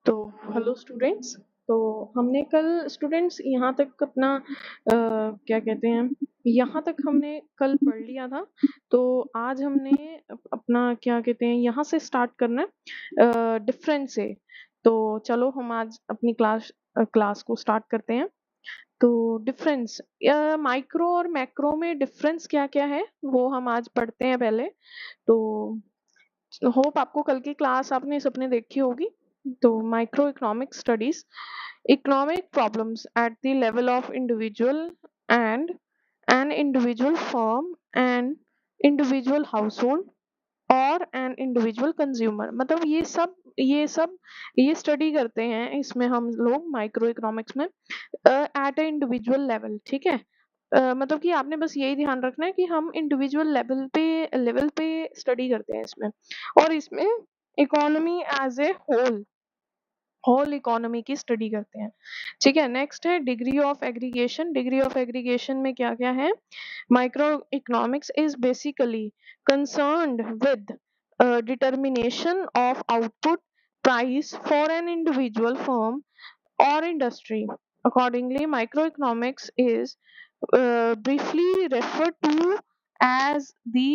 तो hello students. तो हमने कल स्टूडेंट्स यहाँ तक अपना क्या कहते हैं, यहाँ तक हमने कल पढ़ लिया था। तो आज हमने अपना क्या कहते हैं, यहाँ से स्टार्ट करना है डिफरेंस से। तो चलो हम आज अपनी क्लास को स्टार्ट करते हैं। तो डिफरेंस, माइक्रो और मैक्रो में डिफरेंस क्या क्या है वो हम आज पढ़ते हैं पहले। तो होप आपको कल की क्लास आपने सबने देखी होगी। तो micro economic studies, economic problems at the level of individual and an individual firm and individual household और एन इंडिविजुअल कंज्यूमर, मतलब ये स्टडी करते हैं इसमें हम लोग माइक्रो इकोनॉमिक्स में एट ए इंडिविजुअल लेवल। ठीक है। मतलब कि आपने बस यही ध्यान रखना है कि हम इंडिविजुअल लेवल पे स्टडी करते हैं इसमें। और इसमें economy as a whole economy की स्टडी करते हैं। ठीक है। नेक्स्ट है degree of aggregation. Degree of aggregation में क्या क्या है? Micro economics is basically concerned with determination of output price for an individual firm or industry. Accordingly, microeconomics is briefly referred to as the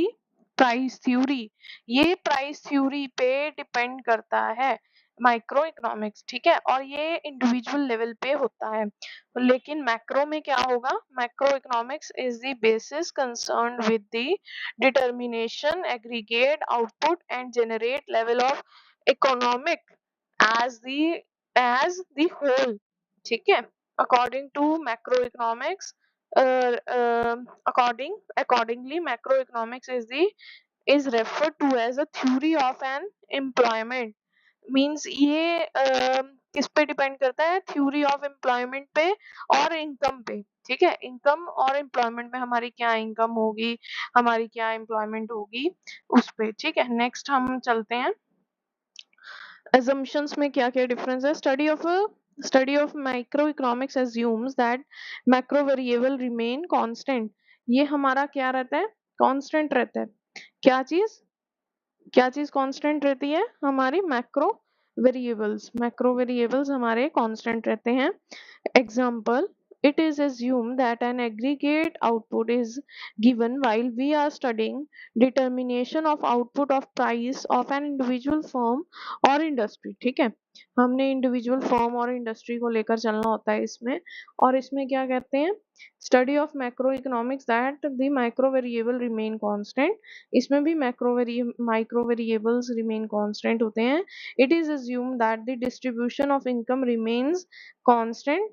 price theory. ये price theory पे depend करता है micro economics. ठीक है। और ये individual level पे होता है, लेकिन मैक्रो में क्या होगा? Macro economics is the basis concern with the determination aggregate output and generate level of economic as the whole। ठीक है। according to macroeconomics, accordingly macroeconomics is referred to as a theory of an employment। Means ये किस पे depend करता है? Theory of employment पे और income पे। ठीक है। इनकम और एम्प्लॉयमेंट में हमारी क्या इनकम होगी, हमारी क्या एम्प्लॉयमेंट होगी, उस पे। ठीक है। नेक्स्ट हम चलते हैं assumptions में क्या क्या डिफरेंस है। Study of micro economics assumes that macro variable remain constant। ये हमारा क्या रहता है? कांस्टेंट रहता है। क्या चीज कांस्टेंट रहती है? हमारी मैक्रो वेरिएबल्स हमारे कांस्टेंट रहते हैं। Example, it is assumed that an aggregate output is given while we are studying determination of output of price of an individual firm or industry। ठीक है। हमने इंडिविजुअल फर्म और इंडस्ट्री को लेकर चलना होता है इसमें। और इसमें क्या कहते हैं? Study of macro economics that the micro variable remain constant. इसमें भी माइक्रो वेरिएबल्स रिमेन कांस्टेंट होते हैं। It is assumed that the distribution of income remains constant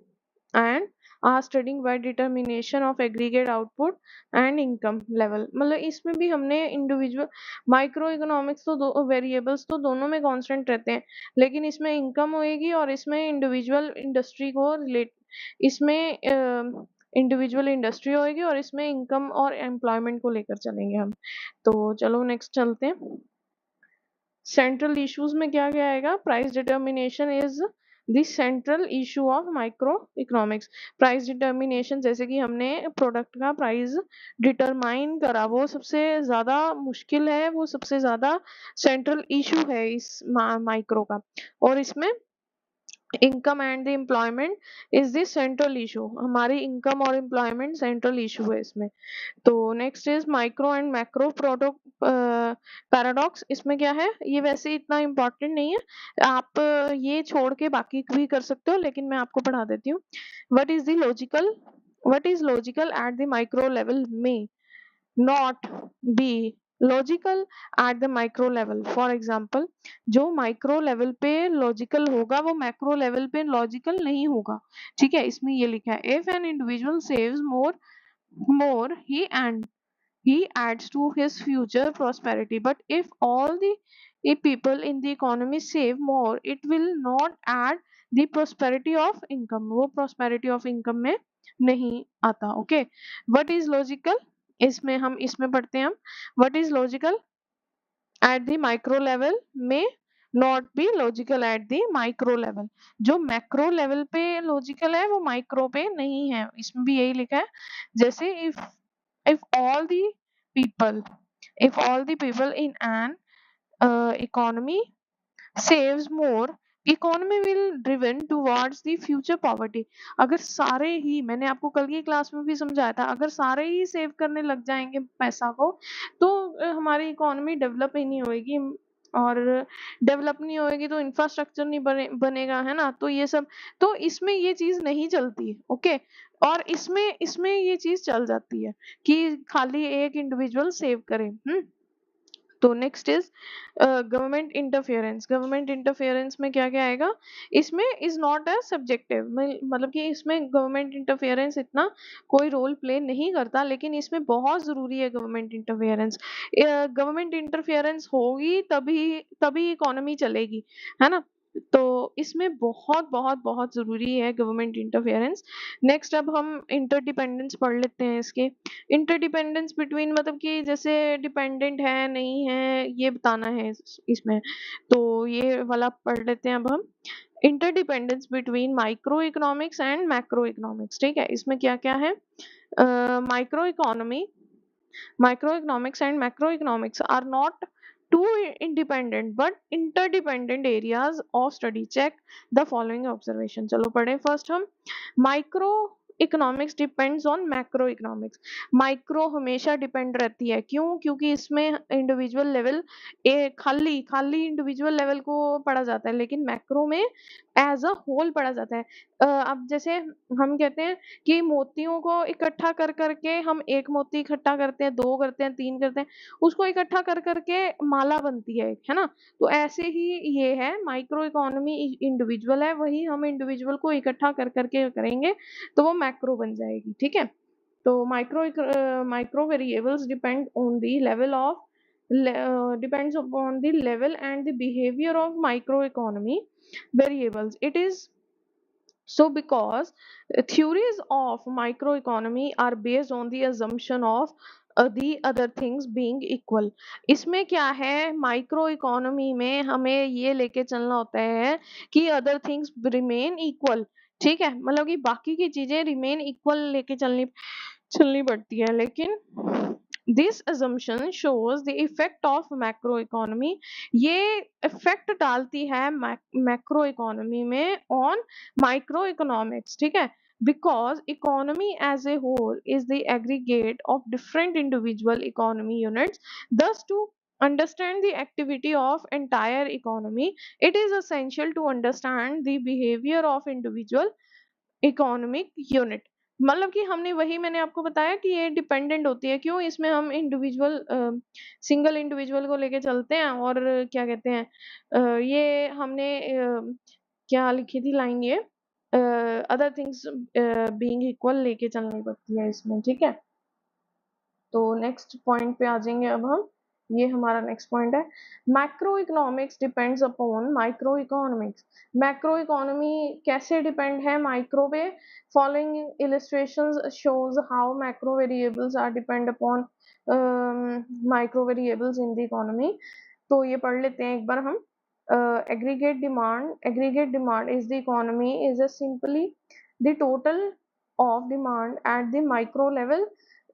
and are studying by determination of aggregate output and income level। मतलब इसमें भी हमने individual micro economics तो दो वेरिएबल्स तो दोनों में कांस्टेंट रहते हैं, लेकिन इसमें इनकम होएगी और इसमें इंडिविजुअल इंडस्ट्री को रिलेट इसमें इंडिविजुअल इंडस्ट्री होएगी और इसमें इनकम और एम्प्लॉयमेंट को लेकर चलेंगे हम। तो चलो नेक्स्ट चलते हैं। सेंट्रल इश्यूज में क्या क्या आएगा? Price determination is the central issue of micro economics. Price determination, जैसे कि हमने प्रोडक्ट का प्राइस डिटरमाइन करा, वो सबसे ज्यादा मुश्किल है, वो सबसे ज्यादा सेंट्रल इशू है इस माइक्रो का। और इसमें income and the employment is the central issue. हमारी इनकम और एम्प्लॉयमेंट सेंट्रल इशू है इसमें। तो next is micro and macro product paradox. इसमें क्या है? ये वैसे इतना इम्पोर्टेंट नहीं है, आप ये छोड़ के बाकी भी कर सकते हो, लेकिन मैं आपको पढ़ा देती हूँ। What is logical at the micro level may not be logical at the micro level. For example, जो माइक्रो लेवल पे लॉजिकल होगा वो मैक्रो लेवल पे लॉजिकल नहीं होगा। ठीक है। इसमें ये लिखा है, if an individual saves more he adds to his future prosperity, but if people in the economy save more, it will not add the prosperity of income। वो prosperity of income में नहीं आता। ओके। what is logical, इसमें पढ़ते हैं हम। what is logical at the micro level may not be logical at the micro level। जो macro level पे लॉजिकल है वो माइक्रो पे नहीं है। इसमें भी यही लिखा है, जैसे if all the people if all the people in an economy saves more, economy will driven towards the future poverty. अगर सारे ही, मैंने आपको कल की क्लास में भी समझाया था, अगर सारे ही सेव करने लग जाएंगे पैसा को, तो हमारी इकोनॉमी डेवलप ही नहीं होएगी, और डेवलप नहीं होएगी तो इंफ्रास्ट्रक्चर नहीं बनेगा, है ना। तो ये सब, तो इसमें ये चीज नहीं चलती, ओके। और इसमें इसमें ये चीज चल जाती है कि खाली एक इंडिविजुअल सेव करे। तो next is government interference. Government interference में क्या क्या आएगा, इसमें इज नॉट अ सब्जेक्टिव, मतलब कि इसमें गवर्नमेंट इंटरफेरेंस इतना कोई रोल प्ले नहीं करता, लेकिन इसमें बहुत जरूरी है गवर्नमेंट इंटरफेरेंस। गवर्नमेंट इंटरफेरेंस होगी तभी तभी इकोनॉमी चलेगी, है ना। तो इसमें बहुत बहुत बहुत जरूरी है गवर्नमेंट इंटरफेरेंस। नेक्स्ट अब हम इंटरडिपेंडेंस पढ़ लेते हैं इसके। इंटरडिपेंडेंस बिटवीन, मतलब कि जैसे डिपेंडेंट है नहीं है ये बताना है इसमें। तो ये वाला पढ़ लेते हैं अब हम। Interdependence between micro economics and macro economics, ठीक है। इसमें क्या क्या है, micro economy, microeconomics and macroeconomics are not two independent but interdependent areas of study. Check the following observation. चलो पढ़े फर्स्ट हम। Micro economics depends on macro economics. Micro हमेशा डिपेंड रहती है, क्यों? क्योंकि इसमें इंडिविजुअल लेवल, खाली खाली इंडिविजुअल लेवल को पढ़ा जाता है, लेकिन मैक्रो में एज अ होल पढ़ा जाता है। अब जैसे हम कहते हैं कि मोतियों को इकट्ठा कर करके हम एक मोती इकट्ठा करते हैं, दो करते हैं, तीन करते हैं, उसको इकट्ठा कर करके माला बनती है एक, है ना। तो ऐसे ही ये है, माइक्रो इकोनॉमी इंडिविजुअल है, वही हम इंडिविजुअल को इकट्ठा कर करके करेंगे तो वो मैक्रो बन जाएगी, ठीक है। तो micro variables depend on the level of depends upon the level and the behavior of microeconomy variables. It is so because theories of microeconomy are based on the assumption of the other things being equal. इसमें क्या है, micro economy में हमें ये लेके चलना होता है कि अदर थिंग्स रिमेन इक्वल, ठीक है। मतलब कि बाकी की चीजें रिमेन इक्वल लेके चलनी चलनी पड़ती है, लेकिन this assumption shows the effect of macro economy। ये इफेक्ट डालती है मैक्रो इकोनॉमी में ऑन माइक्रो इकोनॉमिक्स, ठीक है। because economy as a whole is the aggregate of different individual economy units, thus to understand the activity of entire economy it is essential to understand the behavior of individual economic unit. मतलब कि हमने वही, मैंने आपको बताया कि ये dependent होती है, क्यों? इसमें हम इंडिविजुअल सिंगल इंडिविजुअल को लेके चलते हैं, और क्या कहते हैं, ये हमने क्या लिखी थी लाइन, ये अदर थिंग्स बीइंग इक्वल लेके चलनी पड़ती है इसमें, ठीक है। तो नेक्स्ट पॉइंट पे आ जाएंगे अब हम। ये हमारा नेक्स्ट पॉइंट है, macro economics depends upon micro economics. Macro economy कैसे डिपेंड है माइक्रो पे? Following illustrations shows how macro variables are depend upon micro variables in the economy. तो ये पढ़ लेते हैं एक बार हम। aggregate demand is the economy is a simply the total of demand at the micro level।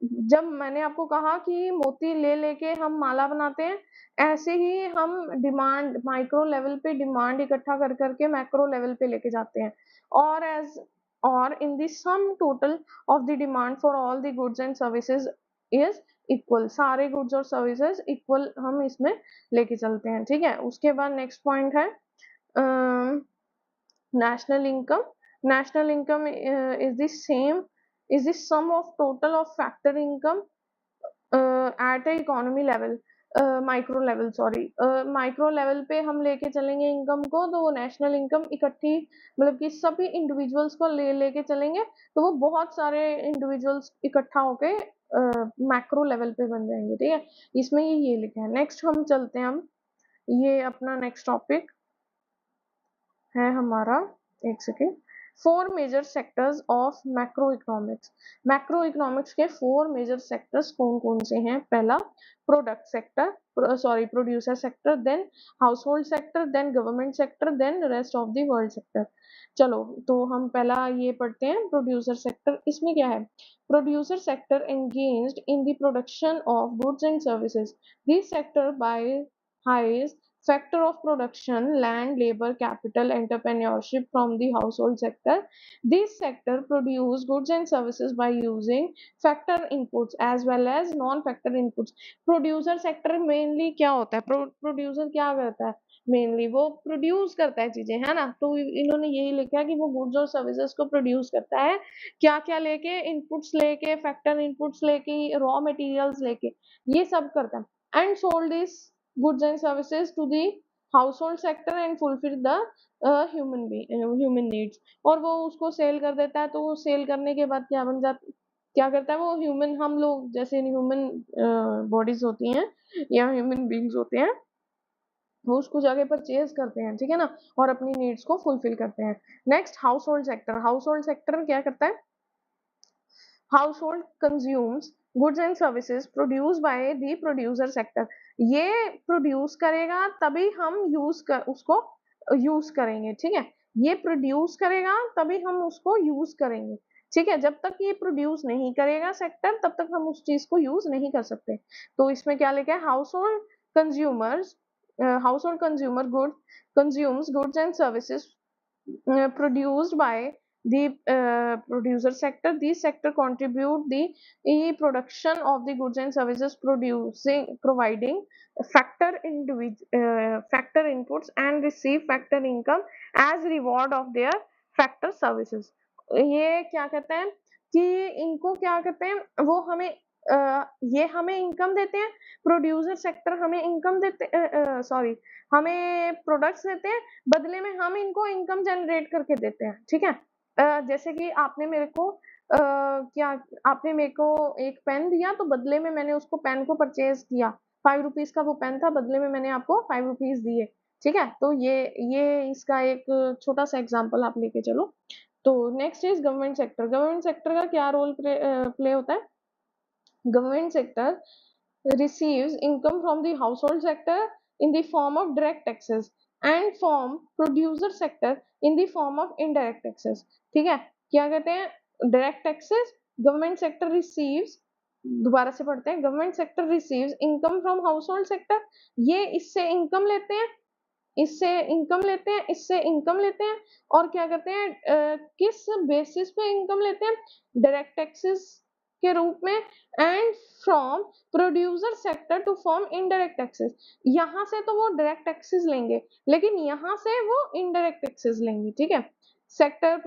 जब मैंने आपको कहा कि मोती ले लेके हम माला बनाते हैं, ऐसे ही हम डिमांड माइक्रो लेवल पे डिमांड इकट्ठा कर करके मैक्रो लेवल पे लेके जाते हैं। और एज और in the sum total of the demand for all the goods and services is equal. सारे गुड्स और सर्विसेज इक्वल हम इसमें लेके चलते हैं, ठीक है। उसके बाद नेक्स्ट पॉइंट है national income। national income is the same, is the sum of total of factor income at a economy level, micro level, sorry, micro level पे हम लेके चलेंगे इनकम को, तो वो नेशनल इनकम इकट्ठी, मतलब कि सभी इंडिविजुअल्स को लेके चलेंगे तो वो बहुत सारे इंडिविजुअल्स इकट्ठा होके मैक्रो लेवल पे बन जाएंगे, ठीक है। इसमें ये लिखा है। नेक्स्ट हम चलते हैं, हम ये अपना नेक्स्ट टॉपिक है हमारा, एक second. Four major sectors of macro economics. Macro economics के फोर मेजर सेक्टर्स कौन कौन से हैं? पहला product sector, sorry producer sector, then household sector, then government sector, then rest of the world sector. चलो तो हम पहला ये पढ़ते हैं, प्रोड्यूसर सेक्टर। इसमें क्या है, producer sector engaged in the production of goods and services. This sector buy hires factor of production, land, labor, capital, entrepreneurship from the household sector. This sector produce goods and services by using factor inputs as well as non-factor inputs. Producer sector mainly क्या होता है? Producer क्या करता है? Mainly वो produce करता है चीजें, है ना? तो इन्होंने यही लिखा है कि वो गुड्स और सर्विसेज को प्रोड्यूस करता है। क्या क्या लेके? इनपुट्स लेके, फैक्टर इनपुट्स लेके, रॉ मटेरियल्स लेके, ये सब करता है। And sold this goods and services to the household sector and fulfill the human needs। और वो उसको सेल कर देता है, तो वो सेल करने के बाद क्या बन जाता, क्या करता है वो? ह्यूमन, हम लोग जैसे ह्यूमन बॉडीज होती हैं या ह्यूमन बींग्स होते हैं, वो उसको जाके परचेज करते हैं, ठीक है ना, और अपनी नीड्स को फुलफिल करते हैं। Next, house hold sector. House hold sector क्या करता है? household consumes goods and services produced by the producer sector। ये प्रोड्यूस करेगा तभी हम उसको यूज करेंगे, ठीक है? ये प्रोड्यूस करेगा तभी हम उसको यूज करेंगे, ठीक है? जब तक ये प्रोड्यूस नहीं करेगा सेक्टर, तब तक हम उस चीज को यूज नहीं कर सकते। तो इसमें क्या लिखा है? Consumers house hold consumer good consumes goods and services produced by the producer sector. These sector contribute the production of the goods and services, providing factor inputs and receive factor income as reward of their factor services। ये क्या कहते हैं कि इनको क्या कहते हैं? वो हमें ये हमें इनकम देते हैं, प्रोड्यूसर सेक्टर हमें इनकम देते, सॉरी, हमें प्रोडक्ट्स देते हैं, बदले में हम इनको इनकम जनरेट करके देते हैं, ठीक है? जैसे कि आपने मेरे को क्या आपने मेरे को एक पेन दिया, तो बदले में मैंने उसको पेन को परचेज किया, 5 रुपीज का वो पेन था, बदले में मैंने आपको 5 रुपीज दिए, ठीक है? तो ये इसका एक छोटा सा एग्जांपल आप लेके चलो। तो next is government sector. Government sector का क्या रोल प्ले होता है? Government sector receives income from the household sector in the form of direct taxes and from producer sector in the form of indirect taxes। ठीक है? क्या कहते हैं? Direct taxes. Government sector receives, दोबारा से पढ़ते हैं, government sector receives income from house hold sector. ये इससे इनकम लेते हैं, इससे इनकम लेते हैं, इससे इनकम लेते हैं, और क्या करते हैं? किस बेसिस पे इनकम लेते हैं? डायरेक्ट टैक्सेस के रूप में। And from producer sector to form indirect taxes. यहाँ से तो वो डायरेक्ट टैक्सेस लेंगे, लेकिन यहाँ से वो इनडायरेक्ट टैक्सेस लेंगे, ठीक है? Sector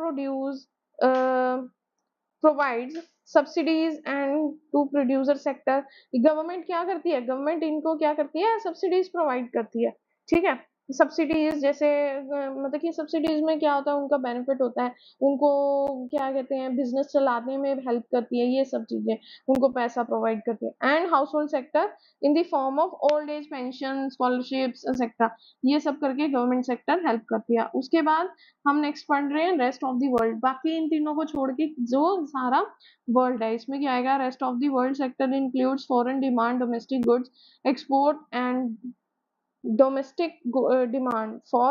provides subsidies and to producer sector. Government क्या करती है? गवर्नमेंट इनको क्या करती है? सब्सिडीज प्रोवाइड करती है, ठीक है? सब्सिडीज जैसे मतलब कि सब्सिडीज में क्या होता है? उनका बेनिफिट होता है, उनको क्या कहते हैं, बिजनेस चलाने में हेल्प करती है, ये सब चीजें उनको पैसा प्रोवाइड करती है। And house hold sector in the form of old age pension, scholarships etcetera, ये सब करके गवर्नमेंट सेक्टर हेल्प करती है। उसके बाद हम नेक्स्ट पढ़ रहे हैं रेस्ट ऑफ द वर्ल्ड। बाकी इन तीनों को छोड़ के जो सारा वर्ल्ड है, इसमें क्या आएगा? Rest of the world sector includes foreign demand, domestic goods export and domestic demand for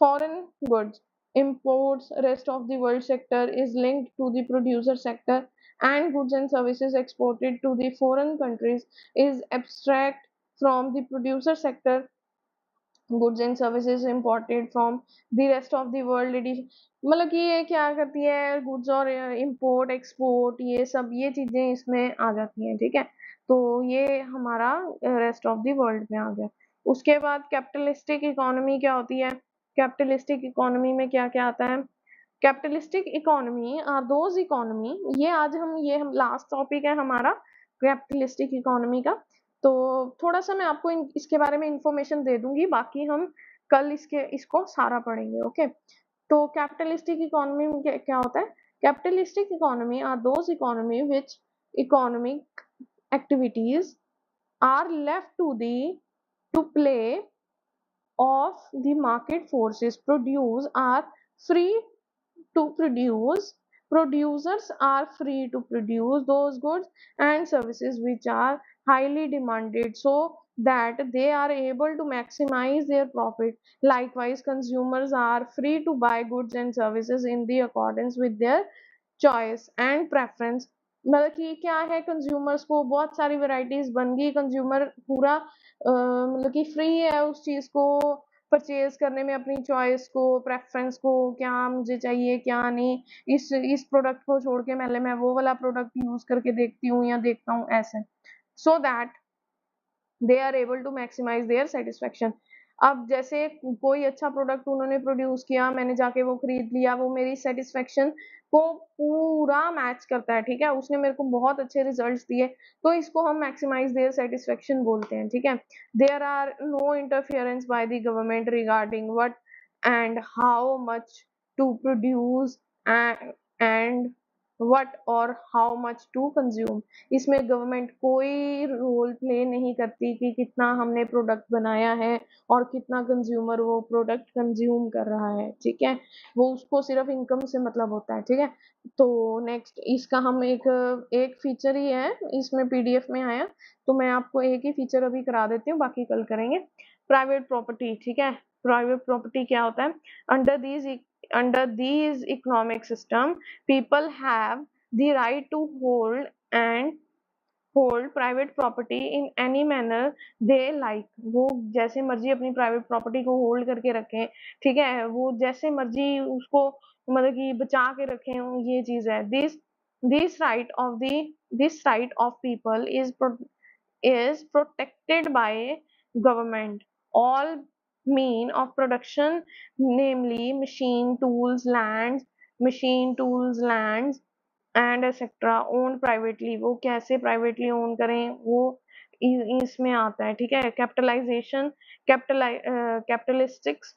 foreign goods imports। Rest of the world sector is linked to the producer sector, and goods and services exported to the foreign countries is abstract from the producer sector। Goods and services imported from the rest of the world addition. मतलब कि ये क्या करती है? Goods और import export, ये सब ये चीजें इसमें आ जाती हैं, ठीक है? तो ये हमारा रेस्ट ऑफ द वर्ल्ड में आ गया। उसके बाद कैपिटलिस्टिक इकोनॉमी क्या होती है? कैपिटलिस्टिक इकोनॉमी में क्या क्या आता है? Capitalistic economy are those economy, ये हम लास्ट टॉपिक है हमारा कैपिटलिस्टिक इकोनॉमी का। तो थोड़ा सा मैं आपको इसके बारे में इंफॉर्मेशन दे दूंगी, बाकी हम कल इसको सारा पढ़ेंगे, ओके? तो कैपिटलिस्टिक इकोनॉमी में क्या होता है? Capitalistic economy are those economy which economic activities are left to play of the market forces produce are free to produce producers are free to produce those goods and services which are highly demanded, so that they are able to maximize their profit। Likewise, consumers are free to buy goods and services in the accordance with their choice and preference. मतलब कि क्या है? Consumers को बहुत सारी varieties बन गई, consumer पूरा मतलब कि फ्री है उस चीज़ को परचेज़ करने में, अपनी चॉइस को, प्रेफ़रेंस को, क्या मुझे चाहिए, क्या नहीं, इस प्रोडक्ट को छोड़ के पहले मैं वो वाला प्रोडक्ट यूज़ करके देखती हूँ या देखता हूँ ऐसे। So that they are able to maximize their satisfaction. अब जैसे कोई अच्छा प्रोडक्ट उन्होंने प्रोड्यूस किया, मैंने जाके वो खरीद लिया, वो मेरी सैटिस्फैक्शन को पूरा मैच करता है, ठीक है? उसने मेरे को बहुत अच्छे रिज़ल्ट्स दिए, तो इसको हम मैक्सिमाइज़ देयर सैटिस्फैक्शन बोलते हैं, ठीक है? There are no interference by the government regarding what and how much to produce and what और हाउ मच टू कंज़्यूम। इसमें गवर्नमेंट कोई रोल प्ले नहीं करती कि कितना हमने प्रोडक्ट बनाया है और कितना कंज्यूमर वो प्रोडक्ट कंज्यूम कर रहा है, ठीक है? वो उसको सिर्फ़ इनकम से मतलब होता है, ठीक है? तो नेक्स्ट इसका हम एक फीचर ही है, इसमें पीडीएफ में आया, तो मैं आपको एक ही फीचर अभी करा देती हूँ, बाकी कल करेंगे। प्राइवेट प्रॉपर्टी, ठीक है? प्राइवेट प्रॉपर्टी क्या होता है? Under these under these economic system, people have the right to hold private property in any manner they like। वो जैसे मर्जी अपनी प्राइवेट प्रॉपर्टी को होल्ड करके रखें, ठीक है? वो जैसे मर्जी उसको मतलब कि बचा के रखें, ये चीज़ है। This right of the this right of people is protected by government. All mean of production, namely machine tools, lands and etc. owned privately। वो कैसे privately own करें वो इसमें आता है, ठीक है? Capitalistics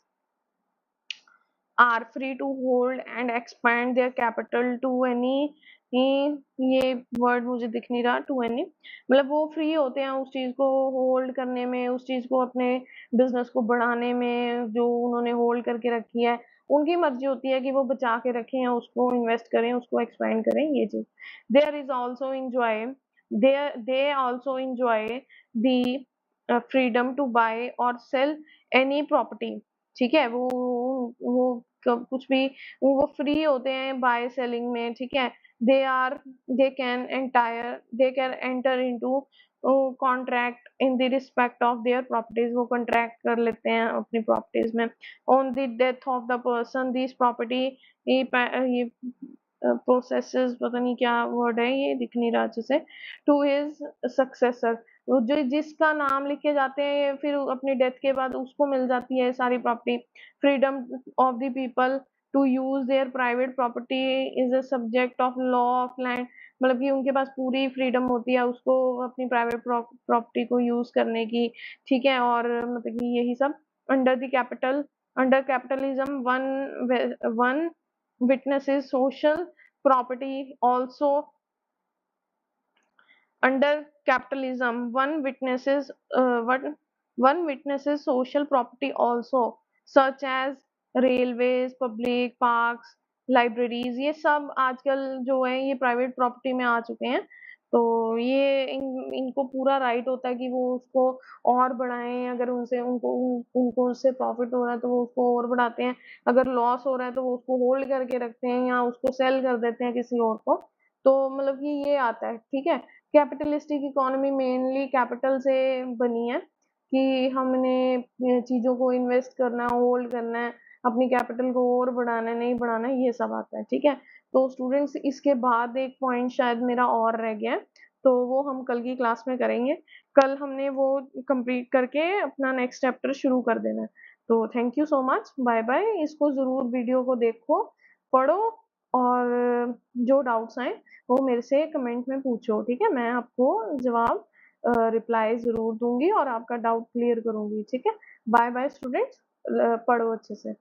are free to hold and expand their capital to any ये वर्ड मुझे दिख नहीं रहा, टू एनी मतलब वो फ्री होते हैं उस चीज़ को होल्ड करने में, उस चीज़ को अपने बिज़नेस को बढ़ाने में, जो उन्होंने होल्ड करके रखी है। उनकी मर्ज़ी होती है कि वो बचा के रखें या उसको इन्वेस्ट करें, उसको एक्सपेंड करें, ये चीज़। There is also enjoy they also enjoy the freedom to buy or sell any property, ठीक है? वो कुछ भी वो फ्री होते हैं बाय सेलिंग में, ठीक है? They are they can enter into contract in the respect of their properties. वो कॉन्ट्रैक्ट कर लेते हैं अपनी प्रॉपर्टीज में। On the death of the person this property ये प्रोसेसेस, पता नहीं क्या वर्ड है, ये दिख नहीं रहा अच्छे से, टू हिज सक्सेसर। वो जो जिसका नाम लिखे जाते हैं फिर अपनी डेथ के बाद उसको मिल जाती है सारी property. Freedom of the people to use their private property is a subject of law of land. मतलब कि उनके पास पूरी फ्रीडम होती है उसको अपनी प्राइवेट प्रॉपर्टी को यूज करने की, ठीक है? और मतलब कि यही सब। Under capitalism one witnesses social property also under capitalism one witnesses social property also such as railways public parks libraries। ये सब आजकल जो है ये प्राइवेट प्रॉपर्टी में आ चुके हैं। तो ये इनको पूरा राइट होता है कि वो उसको और बढ़ाएं, अगर उनको उससे प्रॉफिट हो रहा है तो वो उसको और बढ़ाते हैं, अगर लॉस हो रहा है तो वो उसको होल्ड करके रखते हैं या उसको सेल कर देते हैं किसी और को। तो मतलब कि ये आता है, ठीक है? कैपिटलिस्टिक इकोनॉमी मेनली कैपिटल से बनी है कि हमने चीज़ों को इन्वेस्ट करना है, होल्ड करना है, अपनी कैपिटल को और बढ़ाना है, नहीं बढ़ाना है, ये सब आता है, ठीक है? तो स्टूडेंट्स इसके बाद एक पॉइंट शायद मेरा और रह गया है, तो वो हम कल की क्लास में करेंगे। कल हमने वो कंप्लीट करके अपना नेक्स्ट चैप्टर शुरू कर देना है। तो thank you so much, bye-bye. इसको ज़रूर वीडियो को देखो, पढ़ो और जो डाउट्स आएँ वो मेरे से कमेंट में पूछो, ठीक है? मैं आपको जवाब रिप्लाई ज़रूर दूँगी और आपका डाउट क्लियर करूँगी, ठीक है? बाय बाय स्टूडेंट्स, पढ़ो अच्छे से।